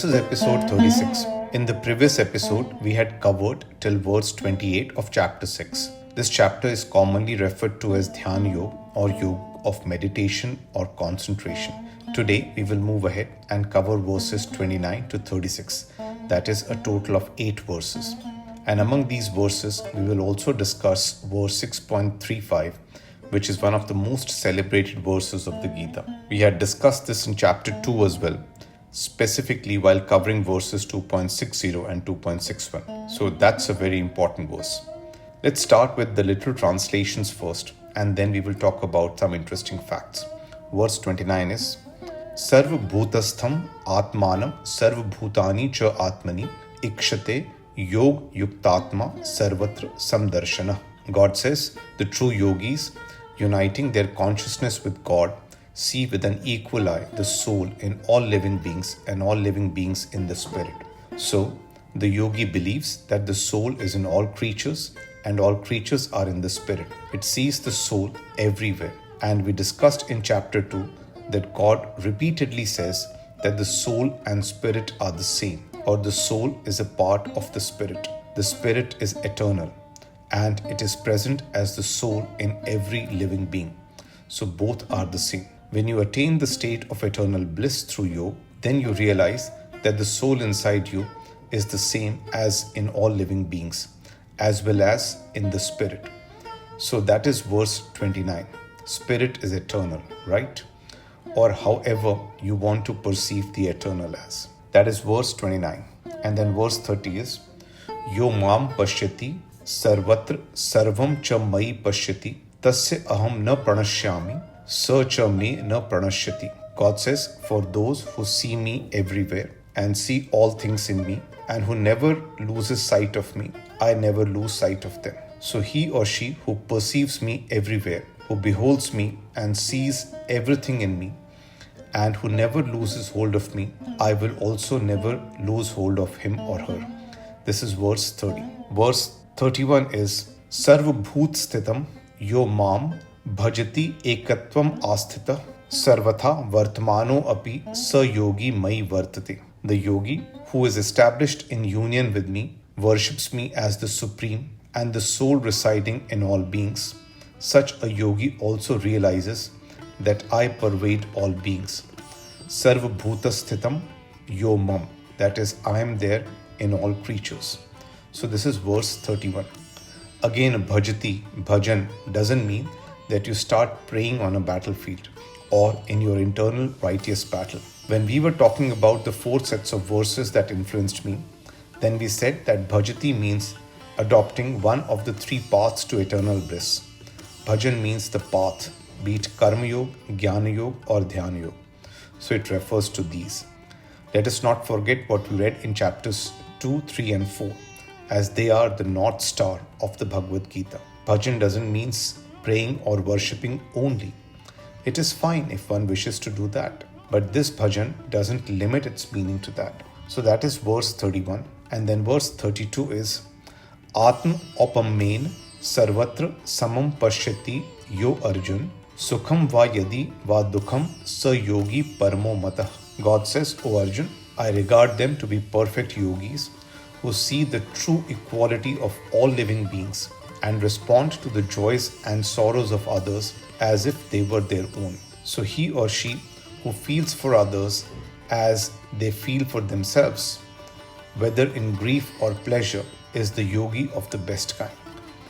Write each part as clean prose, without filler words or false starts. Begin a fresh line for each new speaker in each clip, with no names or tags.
This is episode 36. In the previous episode, we had covered till verse 28 of chapter 6. This chapter is commonly referred to as Dhyana Yoga or Yoga of meditation or concentration. Today, we will move ahead and cover verses 29 to 36. That is a total of 8 verses. And among these verses, we will also discuss verse 6.35, which is one of the most celebrated verses of the Gita. We had discussed this in chapter 2 as well, specifically while covering verses 2.60 and 2.61. So that's a very important verse. Let's start with the literal translations first, and then we will talk about some interesting facts. Verse 29 is, Sarva bhutastham atmanam sarva bhutani cha atmani ikshate yog yuktatma sarvatra samdarshana. God says, the true yogis, uniting their consciousness with God, see with an equal eye the soul in all living beings and all living beings in the spirit. So, the yogi believes that the soul is in all creatures and all creatures are in the spirit. It sees the soul everywhere. And we discussed in chapter 2 that God repeatedly says that the soul and spirit are the same, or the soul is a part of the spirit. The spirit is eternal and it is present as the soul in every living being. So both are the same. When you attain the state of eternal bliss through yoga, then you realize that the soul inside you is the same as in all living beings, as well as in the spirit. So that is verse 29. Spirit is eternal, right? Or however you want to perceive the eternal as. That is verse 29. And then verse 30 is, Yo mam pashyati sarvatra sarvam cha mai pashyati tasya aham na pranashyami sa cha me na pranashyati. God says, for those who see me everywhere and see all things in me and who never loses sight of me, I never lose sight of them. So he or she who perceives me everywhere, who beholds me and sees everything in me, and who never loses hold of me, I will also never lose hold of him or her. This is verse 30. Verse 31 is, Sarva bhut sthitam yo mam bhajati ekatvam asthita sarvatha vartmano api sa yogi mai vartate. The yogi who is established in union with me worships me as the supreme and the soul residing in all beings. Such a yogi also realizes that I pervade all beings. Sarva bhuta sthitam yo mam. That is, I am there in all creatures. So this is verse 31. Again, bhajati, bhajan, doesn't mean that you start praying on a battlefield or in your internal righteous battle. When we were talking about the 4 sets of verses that influenced me, then we said that bhajati means adopting one of the 3 paths to eternal bliss. Bhajan means the path, be it karma yoga, jnana yoga or dhyana yoga. So it refers to these. Let us not forget what we read in chapters 2, 3 and 4, as they are the North Star of the Bhagavad Gita. Bhajan doesn't mean praying or worshipping only. It is fine if one wishes to do that, but this bhajan doesn't limit its meaning to that. So that is verse 31. And then verse 32 is, Atma opamen sarvatra samam pashyati yo Arjun sukham va yadi va dukham sa yogi paramo matah. God says, O Arjun, I regard them to be perfect yogis who see the true equality of all living beings and respond to the joys and sorrows of others as if they were their own. So he or she who feels for others as they feel for themselves, whether in grief or pleasure, is the yogi of the best kind.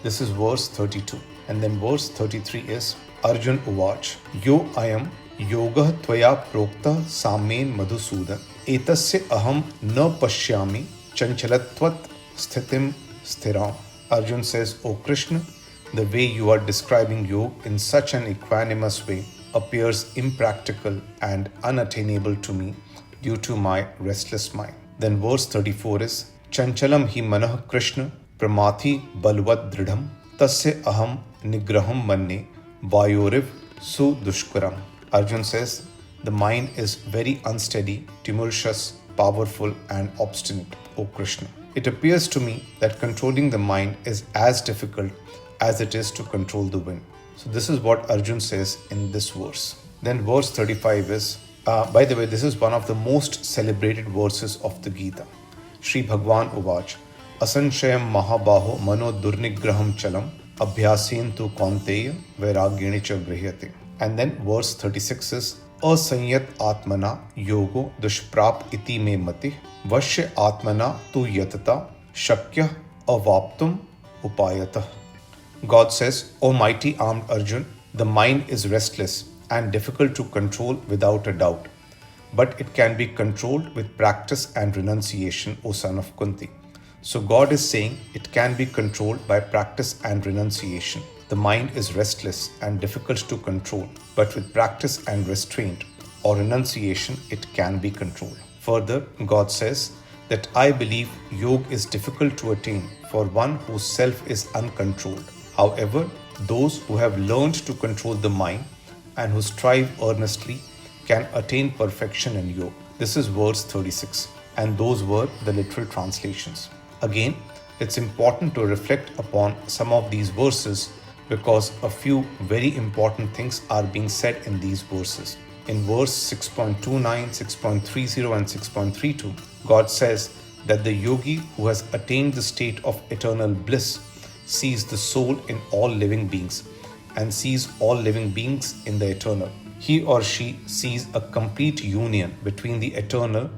This is verse 32. And then verse 33 is, Arjun uvach, Yo ayam yoga tvaya prokta samen madhusudan etasya aham na pashyami chanchalatvat sthitim sthiram. Arjun says, O Krishna, the way you are describing yoga in such an equanimous way appears impractical and unattainable to me due to my restless mind. Then verse 34 is, Chanchalam hi manah Krishna pramati balvat dridham tasya aham nigraham manne vayoriv su dushkaram. Arjun says, the mind is very unsteady, tumultuous, powerful and obstinate, O Krishna. It appears to me that controlling the mind is as difficult as it is to control the wind. So this is what Arjun says in this verse. Then verse 35 is, By the way, this is one of the most celebrated verses of the Gita. Sri Bhagwan Uvach, Asanshayam Mahabaho Mano Durnigraham Chalam Abhyasen tu Kaunteya Vairagyani cha Grihyate. And then verse 36 is Asanyat Atmana Yogo Dushprap Iti Me Mati Vashya Atmana Tu Yatata Shakya Avaptum Upayata. God says, O mighty armed Arjun, the mind is restless and difficult to control without a doubt. But it can be controlled with practice and renunciation, O son of Kunti. So God is saying it can be controlled by practice and renunciation. The mind is restless and difficult to control, but with practice and restraint or renunciation, it can be controlled. Further, God says that I believe yoga is difficult to attain for one whose self is uncontrolled. However, those who have learned to control the mind and who strive earnestly can attain perfection in yoga. This is verse 36, and those were the literal translations. Again, it's important to reflect upon some of these verses because a few very important things are being said in these verses. In verse 6.29, 6.30, and 6.32, God says that the yogi who has attained the state of eternal bliss sees the soul in all living beings and sees all living beings in the eternal. He or she sees a complete union between the eternal,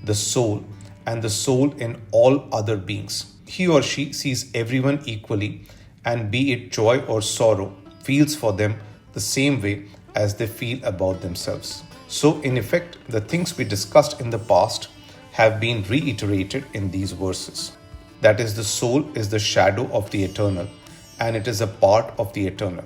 the soul, and the soul in all other beings. He or she sees everyone equally, and be it joy or sorrow, feels for them the same way as they feel about themselves. So, in effect, the things we discussed in the past have been reiterated in these verses. That is, the soul is the shadow of the eternal, and it is a part of the eternal.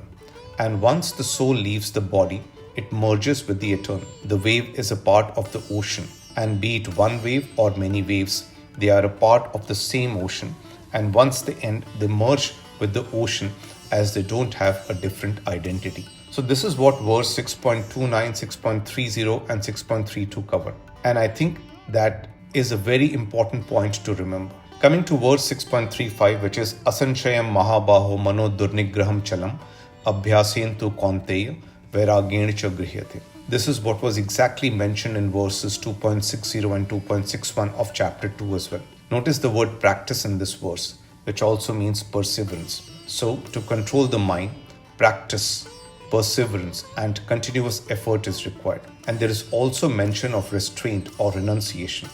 And once the soul leaves the body, it merges with the eternal. The wave is a part of the ocean, and be it one wave or many waves, they are a part of the same ocean, and once they end, they merge with the ocean as they don't have a different identity. So this is what verse 6.29, 6.30, and 6.32 cover. And I think that is a very important point to remember. Coming to verse 6.35, which is Asanshayam Mahabaho Mano Durnigraham Chalam Abhyasen tu Kaunteya Vairagyani cha Grihyate. This is what was exactly mentioned in verses 2.60 and 2.61 of chapter 2 as well. Notice the word practice in this verse, which also means perseverance. So, to control the mind, practice, perseverance, and continuous effort is required. And there is also mention of restraint or renunciation.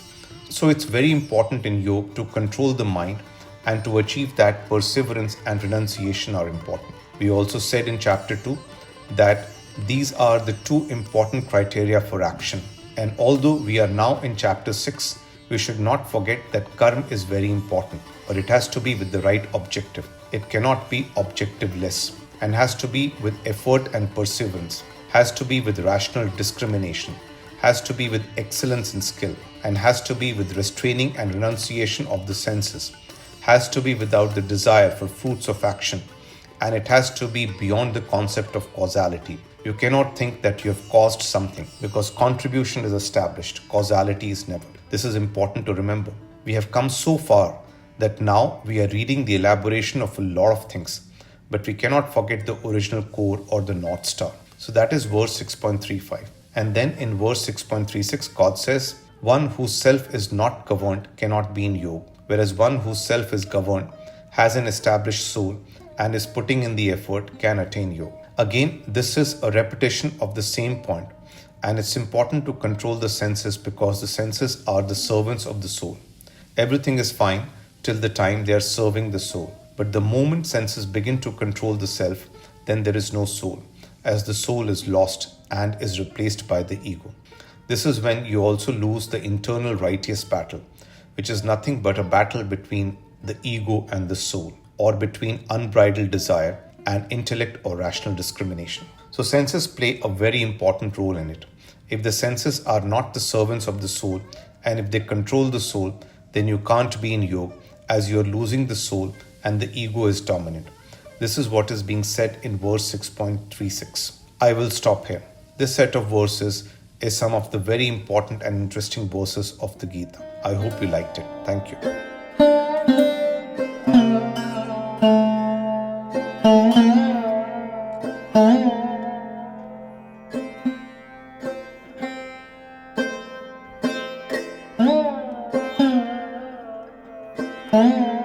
So, it's very important in yoga to control the mind, and to achieve that, perseverance and renunciation are important. We also said in chapter 2 that these are the two important criteria for action. And although we are now in chapter 6, we should not forget that karma is very important, but it has to be with the right objective. It cannot be objectiveless, and has to be with effort and perseverance, has to be with rational discrimination, has to be with excellence in skill, and has to be with restraining and renunciation of the senses, has to be without the desire for fruits of action, and it has to be beyond the concept of causality. You cannot think that you have caused something because contribution is established, causality is never. This is important to remember. We have come so far that now we are reading the elaboration of a lot of things, but we cannot forget the original core or the North Star. So that is verse 6.35. And then in verse 6.36, God says, one whose self is not governed cannot be in yoga, whereas one whose self is governed, has an established soul, and is putting in the effort can attain yoga. Again, this is a repetition of the same point, and it's important to control the senses because the senses are the servants of the soul. Everything is fine till the time they are serving the soul. But the moment senses begin to control the self, then there is no soul, as the soul is lost and is replaced by the ego. This is when you also lose the internal righteous battle, which is nothing but a battle between the ego and the soul, or between unbridled desire and intellect or rational discrimination. So senses play a very important role in it. If the senses are not the servants of the soul, and if they control the soul, then you can't be in yoga, as you are losing the soul and the ego is dominant. This is what is being said in verse 6.36. I will stop here. This set of verses is some of the very important and interesting verses of the Gita. I hope you liked it. Thank you. Om.